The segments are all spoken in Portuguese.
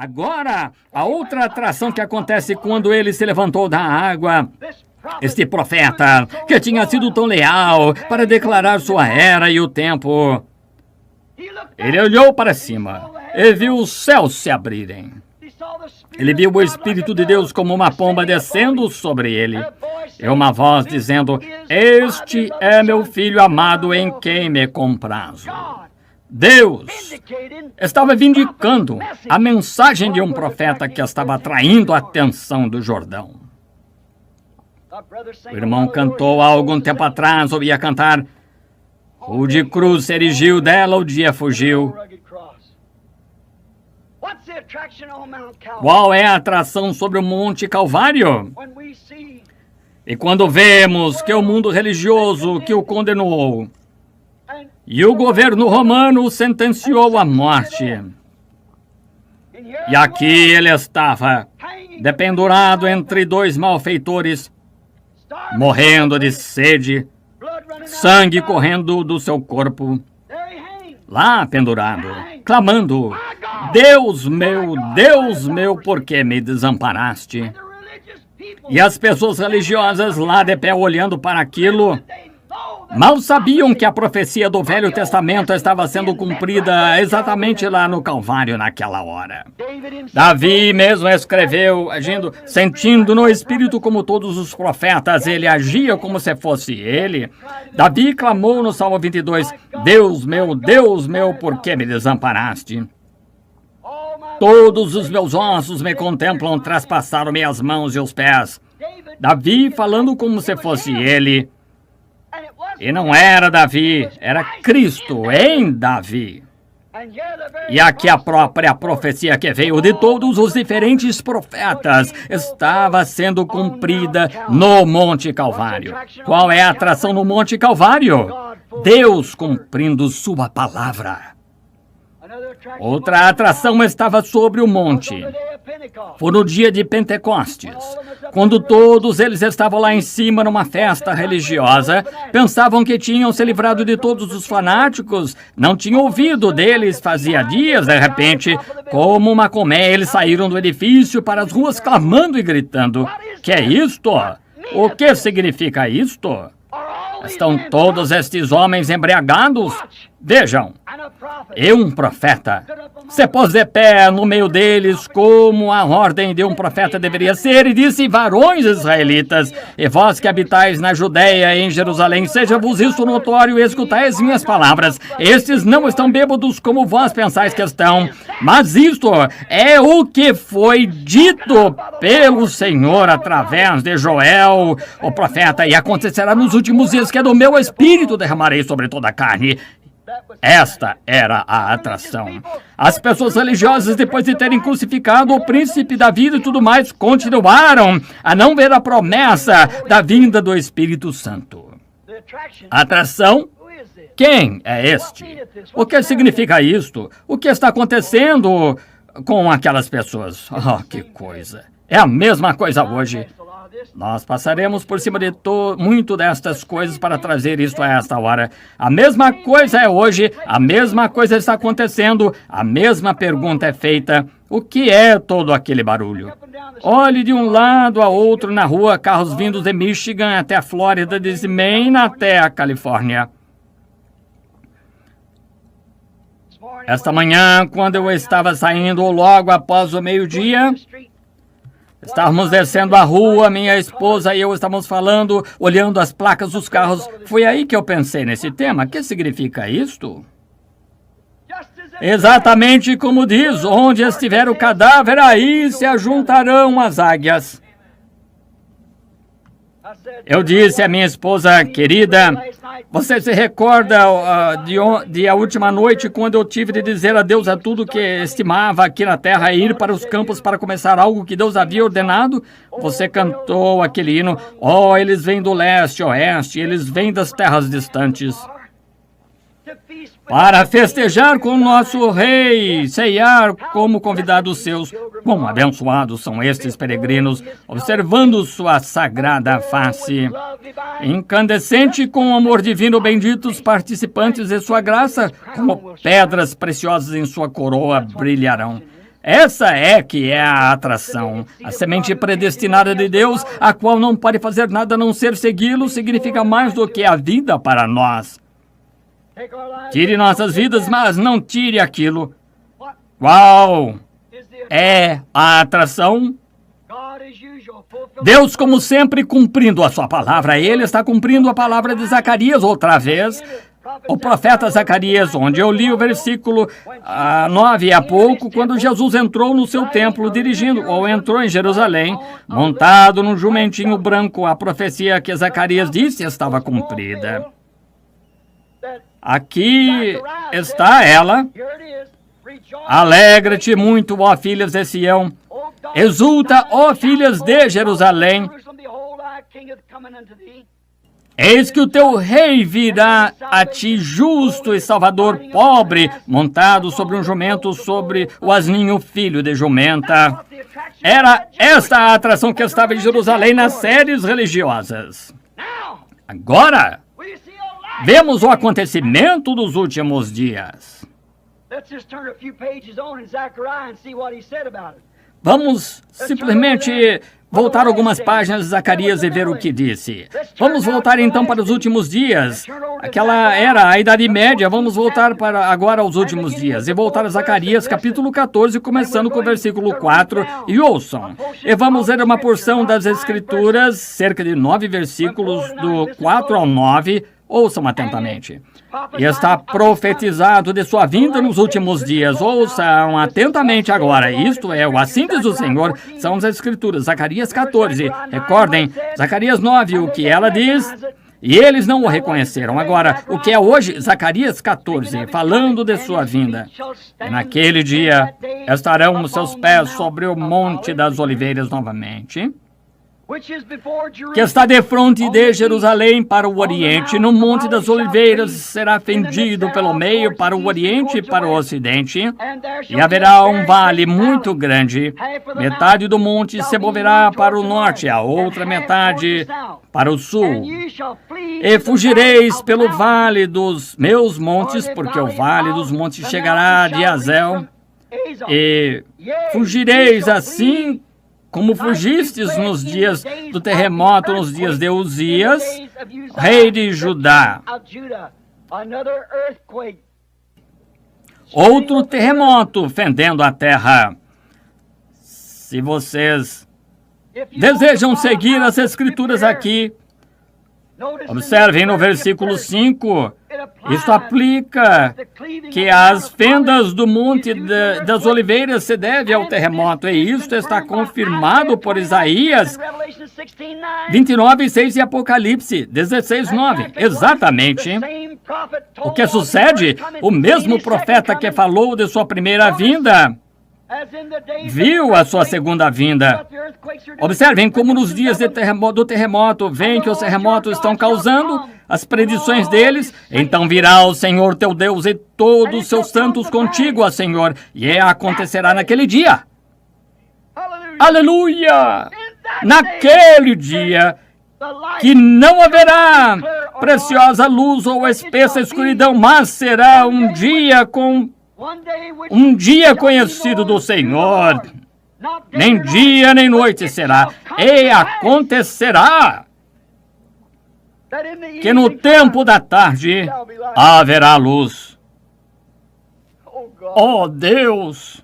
Agora, a outra atração que acontece quando ele se levantou da água. Este profeta, que tinha sido tão leal para declarar sua era e o tempo, ele olhou para cima e viu os céus se abrirem. Ele viu o Espírito de Deus como uma pomba descendo sobre ele. E uma voz dizendo: "Este é meu filho amado em quem me comprazo." Deus estava vindicando a mensagem de um profeta que estava atraindo a atenção do Jordão. O irmão cantou há algum tempo atrás, ou ia cantar: "Rude cruz se erigiu, dela o dia fugiu." Qual é a atração sobre o Monte Calvário? E quando vemos que o mundo religioso que o condenou e o governo romano o sentenciou à morte, e aqui ele estava, dependurado entre dois malfeitores, morrendo de sede, sangue correndo do seu corpo, lá pendurado, clamando: Deus meu, por que me desamparaste?" E as pessoas religiosas lá de pé olhando para aquilo, mal sabiam que a profecia do Velho Testamento estava sendo cumprida exatamente lá no Calvário naquela hora. Davi mesmo escreveu, agindo, sentindo no Espírito como todos os profetas, ele agia como se fosse ele. Davi clamou no Salmo 22, Deus meu, por que me desamparaste? Todos os meus ossos me contemplam, traspassaram-me as mãos e os pés. Davi falando como se fosse ele. E não era Davi, era Cristo em Davi. E aqui a própria profecia que veio de todos os diferentes profetas estava sendo cumprida no Monte Calvário. Qual é a atração no Monte Calvário? Deus cumprindo sua palavra. Outra atração estava sobre o monte. Foi no dia de Pentecostes, quando todos eles estavam lá em cima numa festa religiosa, pensavam que tinham se livrado de todos os fanáticos, não tinham ouvido deles fazia dias, de repente, como uma colmeia, eles saíram do edifício para as ruas clamando e gritando: "Que é isto? O que significa isto? Estão todos estes homens embriagados? Vejam, e um profeta se pôs de pé no meio deles, como a ordem de um profeta deveria ser, e disse: Varões israelitas, e vós que habitais na Judeia e em Jerusalém, seja-vos isso notório, e escutai as minhas palavras. Estes não estão bêbados como vós pensais que estão, mas isto é o que foi dito pelo Senhor através de Joel, o profeta, e acontecerá nos últimos dias que do meu espírito derramarei sobre toda a carne. Esta era a atração. As pessoas religiosas, depois de terem crucificado o príncipe da vida e tudo mais, continuaram a não ver a promessa da vinda do Espírito Santo. Atração? Quem é este? O que significa isto? O que está acontecendo com aquelas pessoas? Oh, que coisa! É a mesma coisa hoje. Nós passaremos por cima de muito destas coisas para trazer isto a esta hora. A mesma coisa é hoje, a mesma coisa está acontecendo, a mesma pergunta é feita: o que é todo aquele barulho? Olhe de um lado a outro na rua, carros vindos de Michigan até a Flórida, de Maine até a Califórnia. Esta manhã, quando eu estava saindo logo após o meio-dia, estávamos descendo a rua, minha esposa e eu estávamos falando, olhando as placas dos carros. Foi aí que eu pensei nesse tema. O que significa isto? Exatamente como diz: onde estiver o cadáver, aí se ajuntarão as águias. Eu disse à minha esposa querida: você se recorda de a última noite, quando eu tive de dizer adeus a tudo que estimava aqui na terra e ir para os campos para começar algo que Deus havia ordenado? Você cantou aquele hino: oh, eles vêm do leste, oeste, eles vêm das terras distantes para festejar com o nosso rei, ceiar como convidados seus. Quão abençoados são estes peregrinos, observando sua sagrada face. Incandescente com o amor divino, benditos participantes de sua graça, como pedras preciosas em sua coroa brilharão. Essa é que é a atração. A semente predestinada de Deus, a qual não pode fazer nada a não ser segui-lo, significa mais do que a vida para nós. Tire nossas vidas, mas não tire aquilo. Qual é a atração? Deus, como sempre, cumprindo a sua palavra. Ele está cumprindo a palavra de Zacarias outra vez. O profeta Zacarias, onde eu li o versículo 9 há pouco, quando Jesus entrou no seu templo dirigindo, ou entrou em Jerusalém, montado num jumentinho branco, a profecia que Zacarias disse estava cumprida. Aqui está ela. Alegra-te muito, ó filhas de Sião. Exulta, ó filhas de Jerusalém. Eis que o teu rei virá a ti, justo e salvador, pobre, montado sobre um jumento, sobre o asninho, filho de jumenta. Era esta a atração que estava em Jerusalém nas séries religiosas. Agora, vemos o acontecimento dos últimos dias. Vamos simplesmente voltar algumas páginas de Zacarias e ver o que disse. Vamos voltar então para os últimos dias. Aquela era a Idade Média. Vamos voltar para agora aos últimos dias. E voltar a Zacarias capítulo 14, começando com o versículo 4. E ouçam. E vamos ler uma porção das Escrituras, cerca de 9 versículos, do 4 ao 9. Ouçam atentamente. E está profetizado de sua vinda nos últimos dias. Ouçam atentamente agora. Isto é, o assim diz o Senhor, são as Escrituras. Zacarias 14. Recordem, Zacarias 9, o que ela diz, e eles não o reconheceram. Agora, o que é hoje? Zacarias 14, falando de sua vinda. E naquele dia estarão os seus pés sobre o Monte das Oliveiras novamente, que está defronte de Jerusalém para o Oriente. No Monte das Oliveiras será fendido pelo meio para o Oriente e para o Ocidente, e haverá um vale muito grande. Metade do monte se moverá para o norte, a outra metade para o sul. E fugireis pelo vale dos meus montes, porque o vale dos montes chegará de Azel, e fugireis assim como fugistes nos dias do terremoto, nos dias de Uzias, rei de Judá. Outro terremoto fendendo a terra. Se vocês desejam seguir as Escrituras aqui, observem no versículo 5, isto aplica que as fendas do Monte das Oliveiras se devem ao terremoto, e isto está confirmado por Isaías 29:6 e Apocalipse 16:9. Exatamente. O que sucede? O mesmo profeta que falou de sua primeira vinda viu a sua segunda vinda. Observem como nos dias do terremoto, veem que os terremotos estão causando as predições deles. Então virá o Senhor teu Deus e todos os seus santos contigo, ó Senhor, e acontecerá naquele dia. Aleluia! Naquele dia que não haverá preciosa luz ou espessa escuridão, mas será um dia conhecido do Senhor. Nem dia nem noite será. E acontecerá que no tempo da tarde haverá luz. Oh Deus!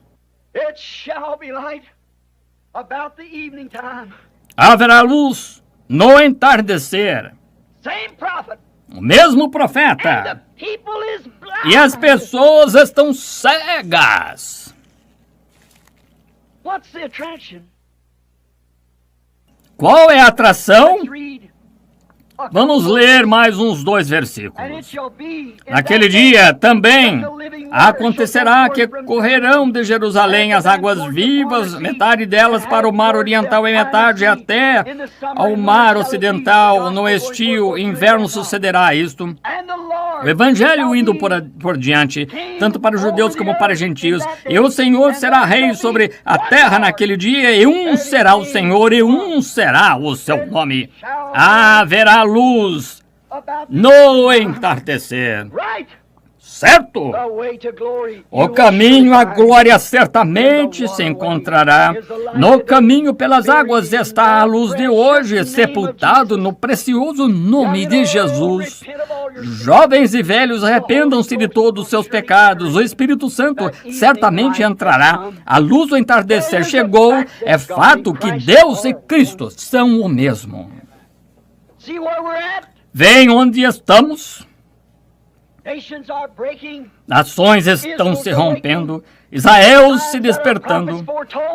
Haverá luz no entardecer. O mesmo profeta. E as pessoas estão cegas. Qual é a atração? Vamos ler mais uns 2 versículos. Naquele dia também acontecerá que correrão de Jerusalém as águas vivas, metade delas para o mar oriental e metade até ao mar ocidental. No estio, inverno sucederá isto. O evangelho indo por diante, tanto para os judeus como para os gentios. E o Senhor será rei sobre a terra naquele dia, e um será o Senhor, e um será o seu nome. Haverá luz no entardecer. certo. O caminho à glória certamente se encontrará. No caminho pelas águas está a luz de hoje, sepultado no precioso nome de Jesus. Jovens e velhos, arrependam-se de todos os seus pecados. O Espírito Santo certamente entrará. A luz do entardecer chegou. É fato que Deus e Cristo são o mesmo. Veem onde estamos? Nações estão se rompendo, Israel se despertando.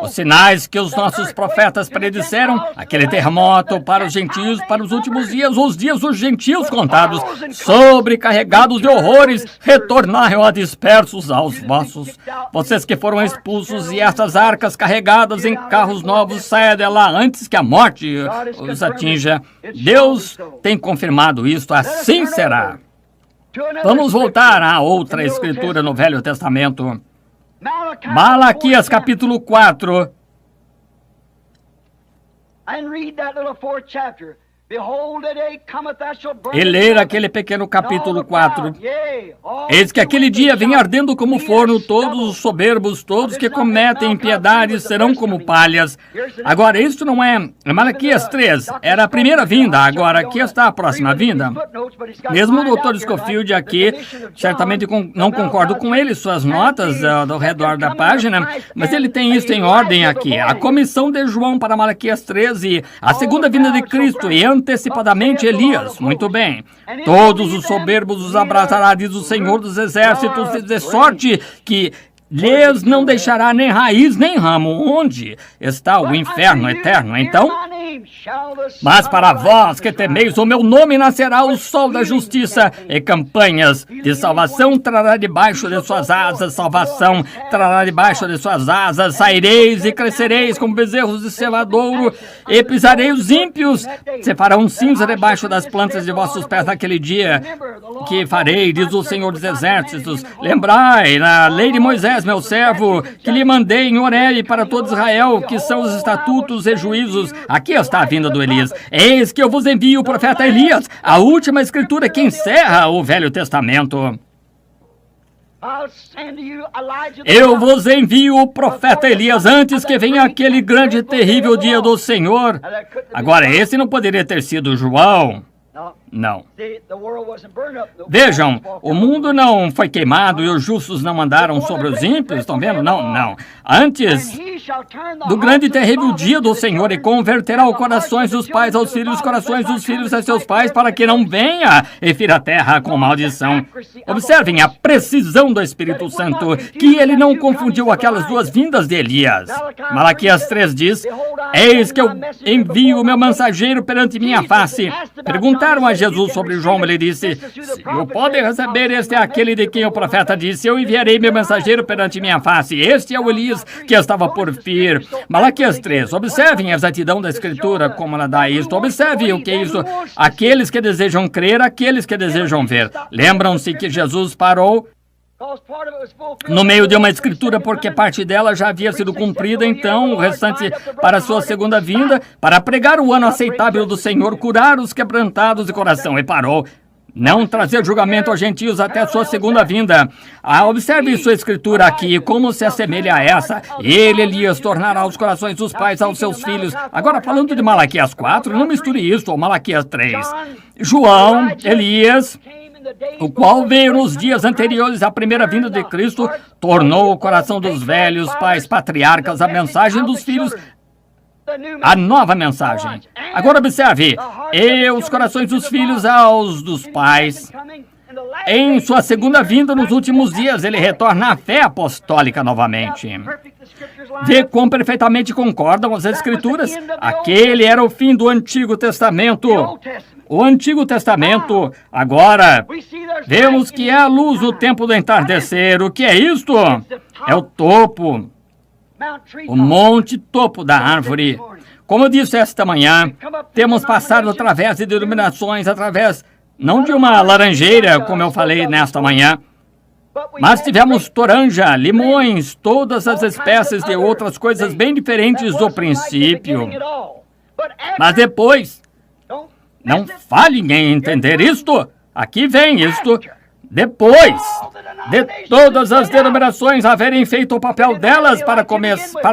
Os sinais que os nossos profetas predisseram, aquele terremoto para os gentios, para os últimos dias, os dias dos gentios contados, sobrecarregados de horrores, retornaram a dispersos aos vossos. Vocês que foram expulsos e essas arcas carregadas em carros novos, saia de lá antes que a morte os atinja. Deus tem confirmado isto, assim será. Vamos voltar a outra escritura no Velho Testamento. Malaquias capítulo 4. E ler aquele pequeno capítulo 4. Eis que aquele dia vem ardendo como forno, todos os soberbos, todos que cometem impiedades serão como palhas. Agora, isso não é Malaquias 3, era a primeira vinda, agora aqui está a próxima vinda. Mesmo o Dr. Scofield aqui, certamente não concordo com ele, suas notas ao redor da página, mas ele tem isso em ordem aqui. A comissão de João para Malaquias 13, a segunda vinda de Cristo e antecipadamente Elias. Muito bem. Todos os soberbos os abraçará, diz o Senhor dos Exércitos, de sorte que lhes não deixará nem raiz nem ramo. Onde está o inferno eterno, então? Mas para vós que temeis o meu nome, nascerá o sol da justiça, e campanhas de salvação trará debaixo de suas asas. Salvação trará debaixo de suas asas. Saireis e crescereis como bezerros de cevadouro, e pisarei os ímpios. Se farão cinza debaixo das plantas de vossos pés naquele dia que farei, diz o Senhor dos Exércitos. Lembrai na lei de Moisés, meu servo, que lhe mandei em Horebe para todo Israel, que são os estatutos e juízos. Aqui está a vinda do Elias. Eis que eu vos envio o profeta Elias, a última escritura que encerra o Velho Testamento. Eu vos envio o profeta Elias antes que venha aquele grande e terrível dia do Senhor. Agora, esse não poderia ter sido João. Não. Vejam, o mundo não foi queimado e os justos não andaram sobre os ímpios, estão vendo? Não. Antes do grande e terrível dia do Senhor, e converterá os corações dos pais aos filhos, os corações dos filhos a seus pais, para que não venha e fira a terra com maldição. Observem a precisão do Espírito Santo, que ele não confundiu aquelas duas vindas de Elias. Malaquias 3 diz: eis que eu envio o meu mensageiro perante minha face. Perguntaram a Jesus sobre João, ele disse: se o podem receber, este é aquele de quem o profeta disse: eu enviarei meu mensageiro perante minha face. Este é o Elias que estava por vir. Malaquias 3, observem a exatidão da Escritura, como ela dá isto. Observe o que é isso. Aqueles que desejam crer, aqueles que desejam ver. Lembram-se que Jesus parou no meio de uma escritura, porque parte dela já havia sido cumprida, então o restante para a sua segunda vinda, para pregar o ano aceitável do Senhor, curar os quebrantados de coração, e parou. Não trazer julgamento aos gentios até a sua segunda vinda. Observe sua escritura aqui, como se assemelha a essa. Ele, Elias, tornará os corações dos pais aos seus filhos. Agora, falando de Malaquias 4, não misture isso ou Malaquias 3. João, Elias, o qual veio nos dias anteriores à primeira vinda de Cristo, tornou o coração dos velhos pais patriarcas a mensagem dos filhos, a nova mensagem. Agora observe, e os corações dos filhos aos dos pais. Em sua segunda vinda, nos últimos dias, ele retorna à fé apostólica novamente. Vê quão perfeitamente concordam as Escrituras? Aquele era o fim do Antigo Testamento. O Antigo Testamento, agora, vemos que é a luz do tempo do entardecer. O que é isto? É o topo. O monte topo da árvore. Como eu disse esta manhã, temos passado através de denominações, através não de uma laranjeira, como eu falei nesta manhã, mas tivemos toranja, limões, todas as espécies de outras coisas bem diferentes do princípio. Mas depois, não falhem em entender isto. Aqui vem isto. Depois de todas as denominações haverem feito o papel delas para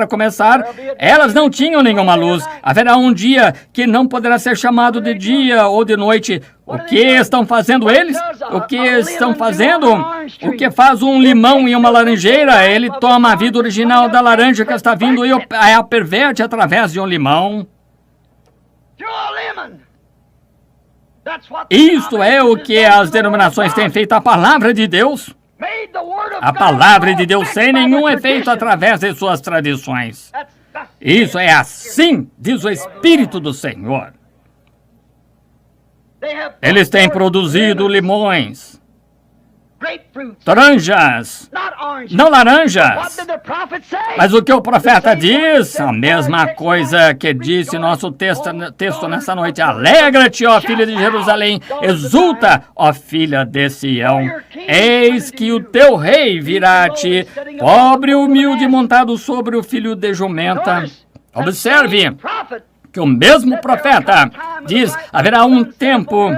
começar, elas não tinham nenhuma luz. Haverá um dia que não poderá ser chamado de dia ou de noite. O que estão fazendo eles? O que estão fazendo? O que faz um limão e uma laranjeira? Ele toma a vida original da laranja que está vindo e a perverte através de um limão. Isto é o que as denominações têm feito à palavra de Deus. A palavra de Deus sem nenhum efeito através de suas tradições. Isso é assim, diz o Espírito do Senhor. Eles têm produzido limões, laranjas, não laranjas. Mas o que o profeta diz? A mesma coisa que disse nosso texto nessa noite. Alegra-te, ó filha de Jerusalém, exulta, ó filha de Sião. Eis que o teu rei virá a ti, pobre e humilde, montado sobre o filho de jumenta. Observe que o mesmo profeta diz, haverá um tempo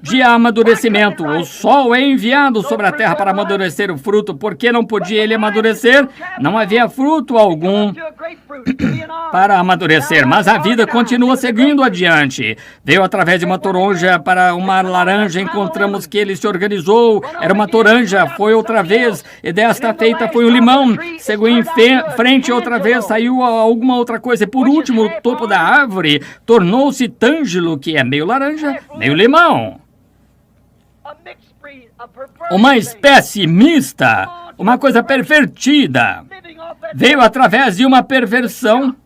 de amadurecimento. O sol é enviado sobre a terra para amadurecer o fruto. Por que não podia ele amadurecer? Não havia fruto algum para amadurecer, mas a vida continua seguindo adiante. Veio através de uma toronja para uma laranja, encontramos que ele se organizou, era uma toranja, foi outra vez, e desta feita foi um limão, seguiu em frente outra vez, saiu alguma outra coisa, e por último, o topo da árvore tornou-se tângelo, que é meio laranja, meio limão. Uma espécie mista, uma coisa pervertida. Veio através de uma perversão,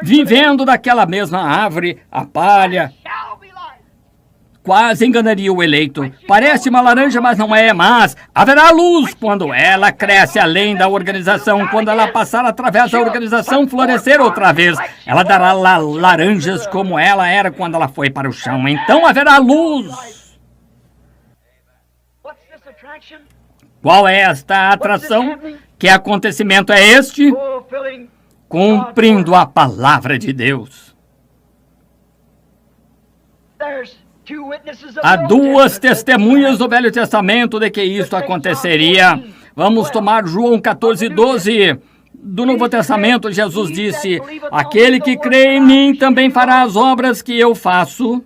vivendo daquela mesma árvore, a palha. Quase enganaria o eleito. Parece uma laranja, mas não é. Mas haverá luz quando ela cresce além da organização. Quando ela passar através da organização, florescer outra vez. Ela dará laranjas como ela era quando ela foi para o chão. Então haverá luz. Qual é esta atração? Que acontecimento é este? Cumprindo a palavra de Deus. Há duas testemunhas do Velho Testamento de que isto aconteceria. Vamos tomar João 14:12. Do Novo Testamento, Jesus disse, aquele que crê em mim também fará as obras que eu faço.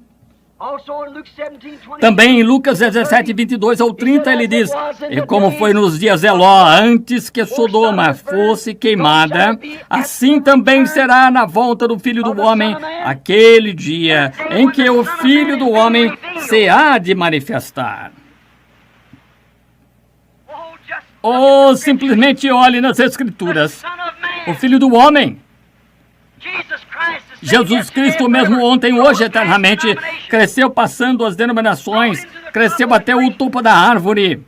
Também em Lucas 17:22-30, ele diz, e como foi nos dias de Ló, antes que Sodoma fosse queimada, assim também será na volta do Filho do Homem, aquele dia em que o Filho do Homem se há de manifestar. Ou simplesmente olhe nas Escrituras, o Filho do Homem, Jesus Cristo, mesmo ontem, hoje, eternamente, cresceu passando as denominações, cresceu até o topo da árvore.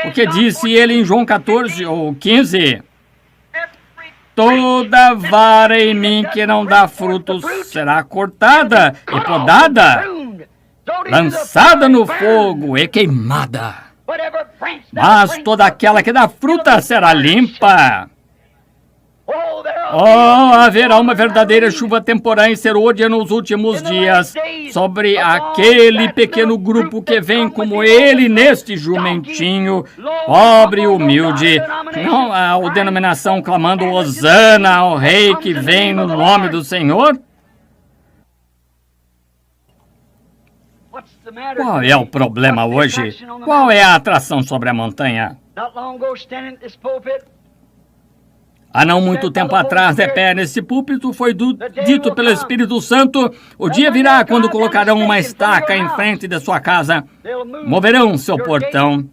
O que disse ele em João 14 ou 15? Toda vara em mim que não dá frutos será cortada e podada, lançada no fogo e queimada. Mas toda aquela que dá fruta será limpa. Oh, haverá uma verdadeira chuva temporã e serôdia nos últimos dias sobre aquele pequeno grupo que vem como ele neste jumentinho, pobre e humilde. Não há a denominação clamando Hosana ao rei que vem no nome do Senhor. Qual é o problema hoje? Qual é a atração sobre a montanha? Há não muito tempo atrás, de pé nesse púlpito, foi dito pelo Espírito Santo, o dia virá quando colocarão uma estaca em frente da sua casa, moverão seu portão.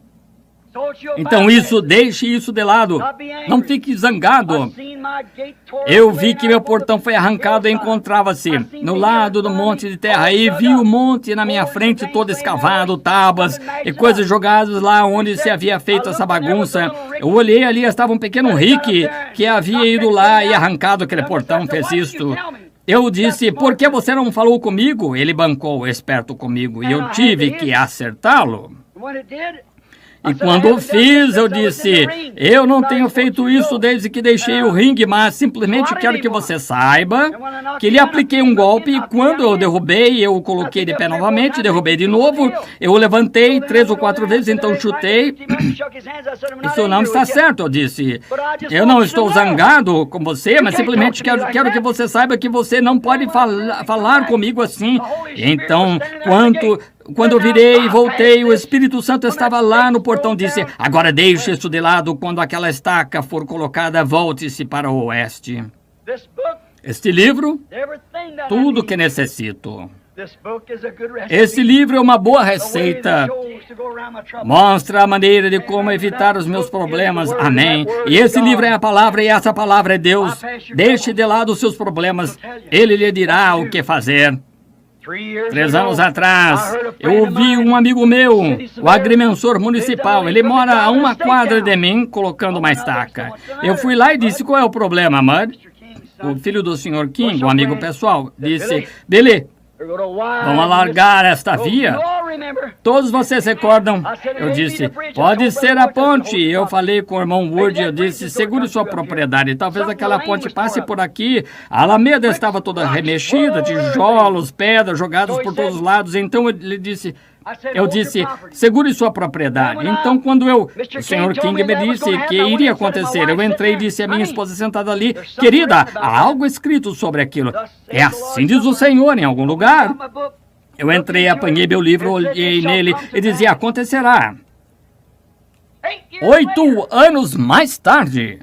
Então deixe isso de lado, não fique zangado. Eu vi que meu portão foi arrancado e encontrava-se no lado do monte de terra, e vi o monte na minha frente todo escavado, tábuas e coisas jogadas lá onde se havia feito essa bagunça. Eu olhei ali, estava um pequeno Rick que havia ido lá e arrancado aquele portão, fez isto. Eu disse, por que você não falou comigo? Ele bancou esperto comigo e eu tive que acertá-lo. E quando o fiz, eu disse, eu não tenho feito isso desde que deixei o ringue, mas simplesmente quero que você saiba que lhe apliquei um golpe e quando eu derrubei, eu o coloquei de pé novamente, derrubei de novo, eu o levantei 3 ou 4 vezes, então chutei. Isso não está certo, eu disse. Eu não estou zangado com você, mas simplesmente quero que você saiba que você não pode falar comigo assim. Então, quando eu virei e voltei, o Espírito Santo estava lá no portão e disse, agora deixe isso de lado, quando aquela estaca for colocada, volte-se para o oeste. Este livro, tudo que necessito. Esse livro é uma boa receita. Mostra a maneira de como evitar os meus problemas. Amém. E esse livro é a palavra e essa palavra é Deus. Deixe de lado os seus problemas. Ele lhe dirá o que fazer. 3 anos atrás, eu ouvi um amigo meu, o agrimensor municipal. Ele mora a 1 quadra de mim, colocando uma estaca. Eu fui lá e disse, qual é o problema, Mud? O filho do Sr. King, um amigo pessoal, disse, Billy, vamos alargar esta via? Todos vocês recordam? Eu disse, pode ser a ponte. Eu falei com o irmão Wood, eu disse, segure sua propriedade. Talvez aquela ponte passe por aqui. A alameda estava toda remexida, tijolos, pedras jogados por todos os lados. Então ele disse... Eu disse, segure sua propriedade. Então, quando o Sr. King me disse que iria acontecer, eu entrei e disse à minha esposa sentada ali, querida, há algo escrito sobre aquilo. É assim diz o Senhor em algum lugar. Eu entrei, apanhei meu livro, olhei nele e dizia, acontecerá. 8 anos mais tarde.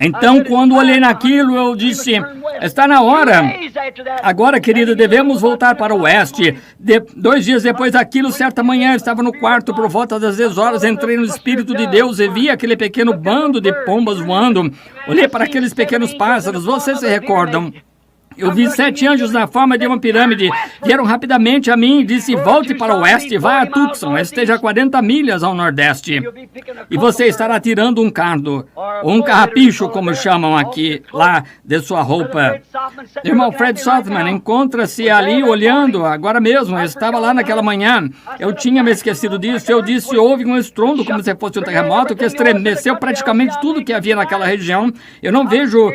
Então, quando olhei naquilo, eu disse, está na hora. Agora, querida, devemos voltar para o oeste. 2 dias depois daquilo, certa manhã, eu estava no quarto por volta das 10 horas, entrei no Espírito de Deus e vi aquele pequeno bando de pombas voando. Olhei para aqueles pequenos pássaros, vocês se recordam? Eu vi 7 anjos na forma de uma pirâmide. Vieram rapidamente a mim e disse, volte para o oeste, vá a Tucson, esteja a 40 milhas ao nordeste. E você estará tirando um cardo, ou um carrapicho, como chamam aqui, lá de sua roupa. Irmão Fred Sothman encontra-se ali olhando, agora mesmo, eu estava lá naquela manhã. Eu tinha me esquecido disso, eu disse, houve um estrondo como se fosse um terremoto que estremeceu praticamente tudo que havia naquela região. Eu não vejo...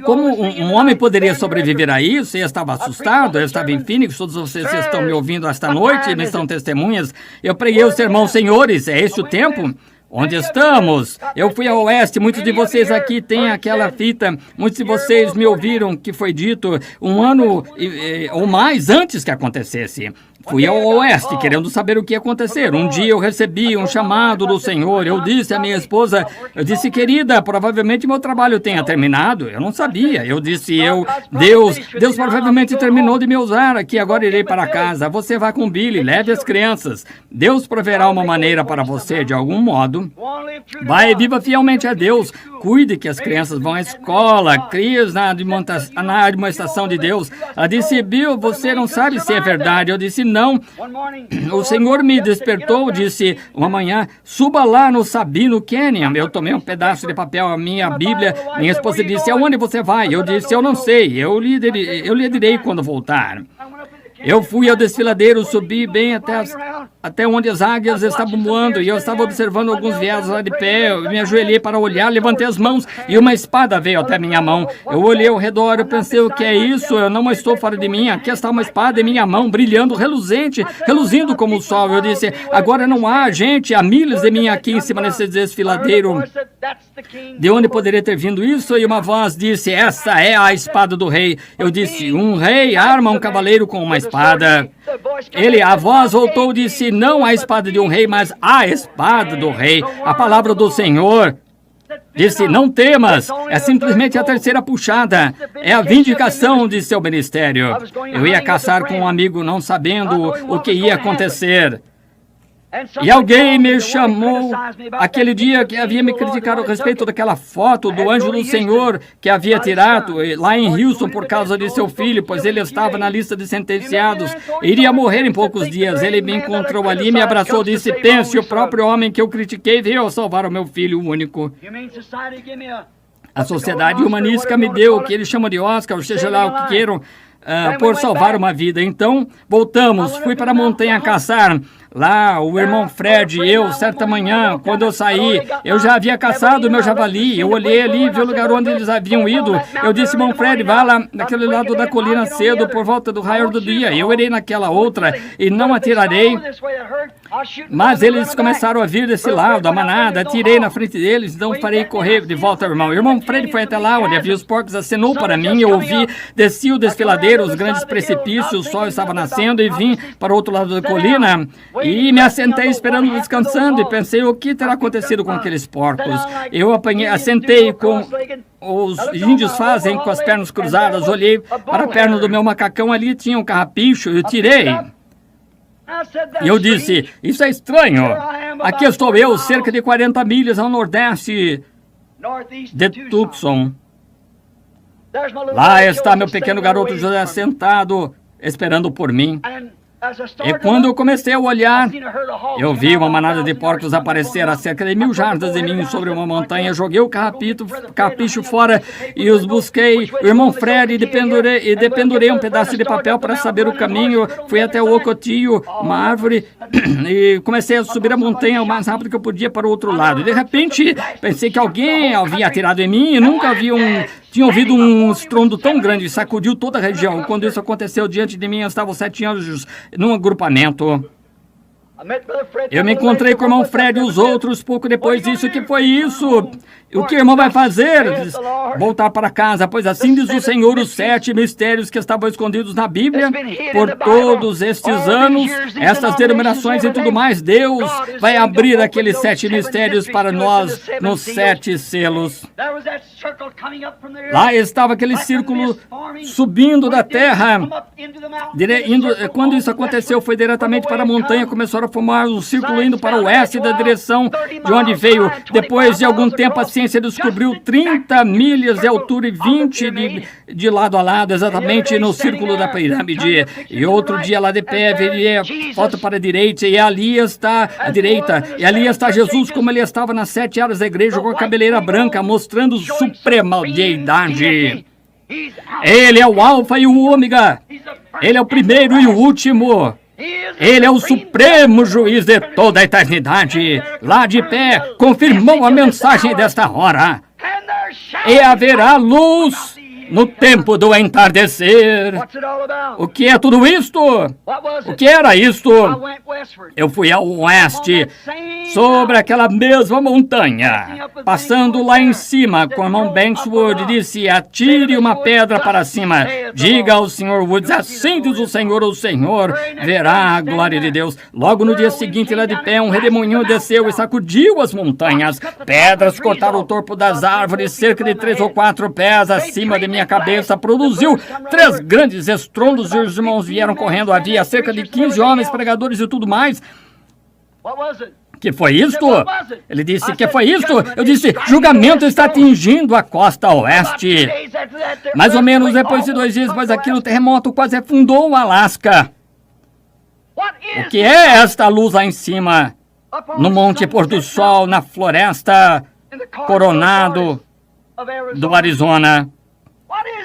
Como um homem poderia sobreviver a isso? Eu estava assustado, eu estava em Phoenix, todos vocês estão me ouvindo esta noite, me são testemunhas. Eu preguei o sermão, senhores, é esse o tempo? Onde estamos? Eu fui ao oeste, muitos de vocês aqui têm aquela fita, muitos de vocês me ouviram que foi dito 1 ano ou mais antes que acontecesse. Fui ao oeste, querendo saber o que ia acontecer. Um dia eu recebi um chamado do Senhor. Eu disse à minha esposa, eu disse, querida, provavelmente meu trabalho tenha terminado. Eu não sabia. Eu disse, Deus provavelmente terminou de me usar aqui, agora irei para casa. Você vá com Billy, leve as crianças. Deus proverá uma maneira para você, de algum modo. Vai e viva fielmente a Deus. Cuide que as crianças vão à escola. Crie-os na administração de Deus. Ela disse, Bill, você não sabe se é verdade. Eu disse, não. O Senhor me despertou, disse uma manhã, suba lá no Sabino Canyon. Eu tomei um pedaço de papel, a minha Bíblia. Minha esposa disse, aonde você vai? Eu disse, eu não sei. Eu lhe direi quando voltar. Eu fui ao desfiladeiro, subi bem até onde as águias estavam voando, e eu estava observando alguns veados lá de pé. Eu me ajoelhei para olhar, levantei as mãos, e uma espada veio até minha mão. Eu olhei ao redor, eu pensei, o que é isso? Eu não estou fora de mim, aqui está uma espada em minha mão, brilhando, reluzente, reluzindo como o sol. Eu disse, agora não há gente, há milhas de mim aqui em cima desse desfiladeiro. De onde poderia ter vindo isso? E uma voz disse, essa é a espada do rei. Eu disse, um rei arma um cavaleiro com uma espada. A voz voltou e disse, não a espada de um rei, mas a espada do rei, a palavra do Senhor. Disse, não temas, é simplesmente a terceira puxada, é a vindicação de seu ministério. Eu ia caçar com um amigo não sabendo o que ia acontecer. E alguém me chamou aquele dia que havia me criticado a respeito daquela foto do anjo do Senhor que havia tirado lá em Houston por causa de seu filho, pois ele estava na lista de sentenciados. Iria morrer em poucos dias. Ele me encontrou ali, me abraçou e disse, pense, o próprio homem que eu critiquei veio salvar o meu filho único. A sociedade humanística me deu o que eles chamam de Oscar, ou seja lá o que queiram. por salvar uma vida. Então, voltamos, fui para a montanha caçar. Lá, o irmão Fred e eu, certa manhã, quando eu saí, eu já havia caçado o meu javali. Eu olhei ali e vi o lugar onde eles haviam ido. Eu disse, irmão Fred, vá lá naquele lado da colina cedo, por volta do raio do dia. Eu irei naquela outra e não atirarei. Mas eles começaram a vir desse lado, a manada, atirei na frente deles, então farei correr de volta ao irmão. O irmão Fred foi até lá, onde havia os porcos, acenou para mim, eu ouvi, desci o desfiladeiro, os grandes precipícios, o sol estava nascendo e vim para o outro lado da colina e me assentei esperando, descansando, e pensei, o que terá acontecido com aqueles porcos? Eu assentei com os índios fazem, com as pernas cruzadas, olhei para a perna do meu macacão, ali tinha um carrapicho, eu tirei. E eu disse, isso é estranho. Aqui estou eu, cerca de 40 milhas ao nordeste de Tucson. Lá está meu pequeno garoto José sentado, esperando por mim. E quando eu comecei a olhar, eu vi uma manada de porcos aparecer a cerca de 1000 jardas de mim sobre uma montanha. Joguei o carrapicho fora e os busquei. O irmão Fred e dependurei um pedaço de papel para saber o caminho. Fui até o Ocotillo, uma árvore, e comecei a subir a montanha o mais rápido que eu podia para o outro lado. E de repente, pensei que alguém havia atirado em mim e nunca tinha ouvido um estrondo tão grande, sacudiu toda a região. Quando isso aconteceu, diante de mim estavam 7 anjos num agrupamento. Eu me encontrei com o irmão Fred e os outros pouco depois disso. O que foi isso? O que o irmão vai fazer? Voltar para casa, pois assim diz o Senhor, os 7 mistérios que estavam escondidos na Bíblia por todos estes anos, estas denominações e tudo mais. Deus vai abrir aqueles 7 mistérios para nós nos 7 selos. Lá estava aquele círculo subindo da terra. Quando isso aconteceu, foi diretamente para a montanha, começaram a formar um círculo indo para o oeste da direção de onde veio. Depois de algum tempo, a ciência descobriu 30 milhas de altura e 20 de lado a lado, exatamente no círculo da pirâmide. E outro dia lá de pé, veria, volta para a direita, e ali está a direita, e ali está Jesus como ele estava nas 7 áreas da igreja, com a cabeleira branca, mostrando suprema deidade. Ele é o alfa e o ômega. Ele é o primeiro e o último. Ele é o supremo juiz de toda a eternidade. Lá de pé, confirmou a mensagem desta hora. E haverá luz no tempo do entardecer. O que é tudo isto? O que era isto? Eu fui ao oeste, sobre aquela mesma montanha, passando lá em cima, com o irmão Bankswood, disse, atire uma pedra para cima. Diga ao Sr. Woods, assim diz o Senhor verá a glória de Deus. Logo no dia seguinte, lá de pé, um redemoinho desceu e sacudiu as montanhas. Pedras cortaram o topo das árvores, cerca de 3 ou 4 pés acima de minha cabeça, produziu 3 grandes estrondos e os irmãos vieram correndo. Havia cerca de 15 homens, pregadores e tudo mais. Que foi isto? Ele disse, que foi isto? Eu disse, julgamento está atingindo a costa oeste. Mais ou menos depois de 2 dias depois daquilo, o terremoto quase afundou o Alasca. O que é esta luz lá em cima? No Monte Pôr do Sol, na floresta Coronado do Arizona.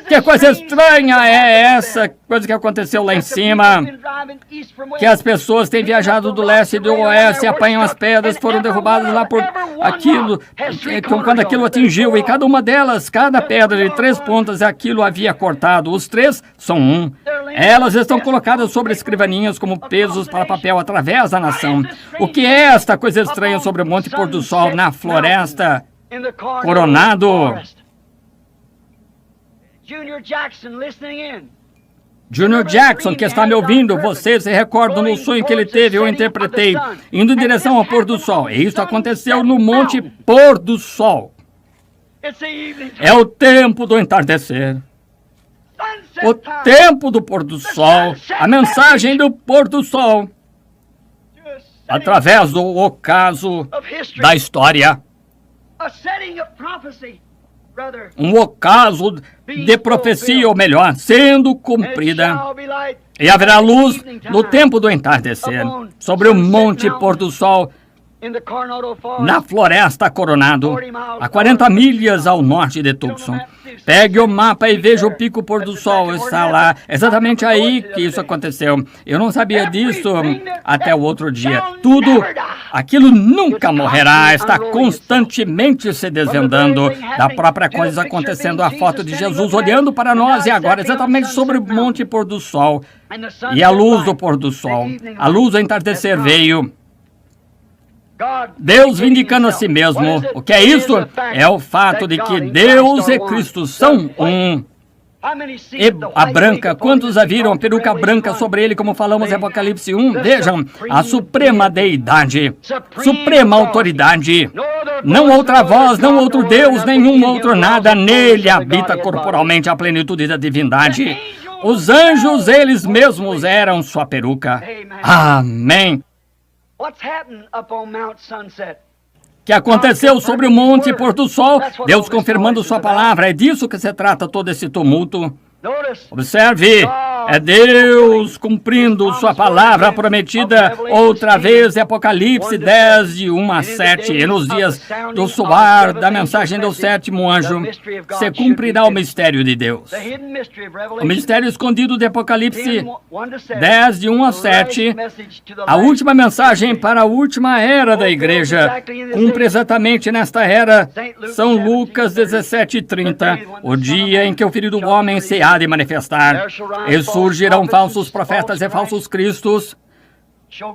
Que coisa estranha é essa coisa que aconteceu lá em cima? Que as pessoas têm viajado do leste e do oeste, apanham as pedras, foram derrubadas lá por aquilo, quando aquilo atingiu, e cada uma delas, cada pedra de 3 pontas, aquilo havia cortado. Os 3 são um. Elas estão colocadas sobre escrivaninhas como pesos para papel através da nação. O que é esta coisa estranha sobre o Monte Pôr do Sol, na floresta Coronado? Junior Jackson, que está me ouvindo, você se recorda no sonho que ele teve, eu interpretei, indo em direção ao pôr do sol. E isso aconteceu no Monte Pôr do Sol. É o tempo do entardecer. O tempo do pôr do sol. A mensagem do pôr do sol. Através do ocaso da história. Um ocaso de profecia, ou melhor, sendo cumprida. E haverá luz no tempo do entardecer, sobre o Monte Pôr do Sol, na Floresta Coronado, a 40 milhas ao norte de Tucson. Pegue o mapa e veja o pico pôr do sol. Está lá, exatamente aí que isso aconteceu. Eu não sabia disso até o outro dia. Tudo, aquilo nunca morrerá. Está constantemente se desvendando da própria coisa acontecendo. A foto de Jesus olhando para nós e agora exatamente sobre o monte pôr do sol. E a luz do pôr do sol, a luz do entardecer veio. Deus vindicando a si mesmo. O que é isso? É o fato de que Deus e Cristo são um. E a branca, quantos a viram? A peruca branca sobre ele, como falamos em Apocalipse 1. Vejam, a suprema deidade, suprema autoridade. Não outra voz, não outro Deus, nenhum outro nada. Nele habita corporalmente a plenitude da divindade. Os anjos, eles mesmos eram sua peruca. Amém. Que aconteceu sobre o monte pôr do sol, Deus confirmando sua palavra. É disso que se trata todo esse tumulto. Observe, é Deus cumprindo sua palavra prometida outra vez em Apocalipse 10, de 1 a 7. E nos dias do soar da mensagem do sétimo anjo, se cumprirá o mistério de Deus. O mistério escondido de Apocalipse 10, de 1 a 7, a última mensagem para a última era da igreja, cumpre exatamente nesta era. São Lucas 17:30, o dia em que o Filho do Homem se há de manifestar. E surgirão falsos profetas e falsos cristos.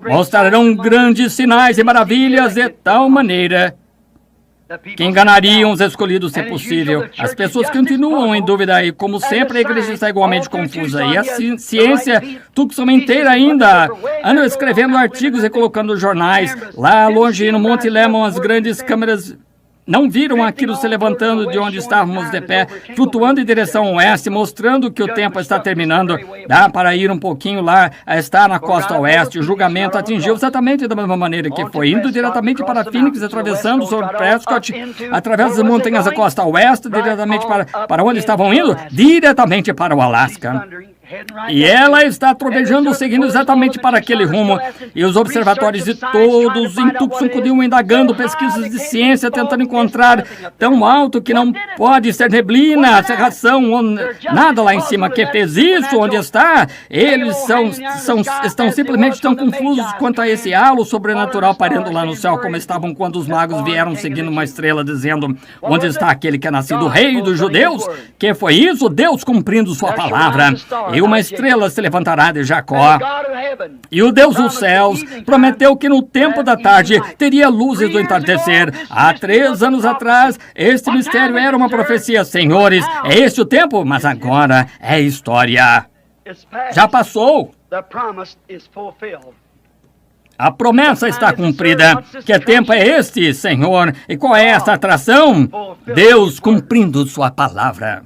Mostrarão grandes sinais e maravilhas de tal maneira que enganariam os escolhidos, se possível. As pessoas continuam em dúvida e, como sempre, a igreja está igualmente confusa. E a ciência, Tucson inteira ainda, andam escrevendo artigos e colocando jornais. Lá longe, no Monte Lemmon, as grandes câmeras não viram aquilo se levantando de onde estávamos de pé, flutuando em direção oeste, mostrando que o tempo está terminando. Dá para ir um pouquinho lá, está na costa oeste. O julgamento atingiu exatamente da mesma maneira que foi, indo diretamente para Phoenix, atravessando sobre Prescott, através das montanhas da costa oeste, diretamente para onde estavam indo? Diretamente para o Alasca. E ela está trovejando, seguindo exatamente para aquele rumo. E os observatórios de todos em Tucson continuam indagando pesquisas de ciência, tentando encontrar tão alto que não pode ser neblina, cerração, nada lá em cima que fez isso, onde está. Eles estão simplesmente tão confusos quanto a esse halo sobrenatural pairando lá no céu, como estavam quando os magos vieram seguindo uma estrela, dizendo: onde está aquele que é nascido rei dos judeus? Que foi isso? Deus cumprindo sua palavra. E uma estrela se levantará de Jacó. E o Deus dos céus prometeu que no tempo da tarde teria luzes do entardecer. Há 3 anos atrás, este mistério era uma profecia. Senhores, é este o tempo? Mas agora é história. Já passou. A promessa está cumprida. Que tempo é este, Senhor? E qual é essa atração? Deus cumprindo sua palavra.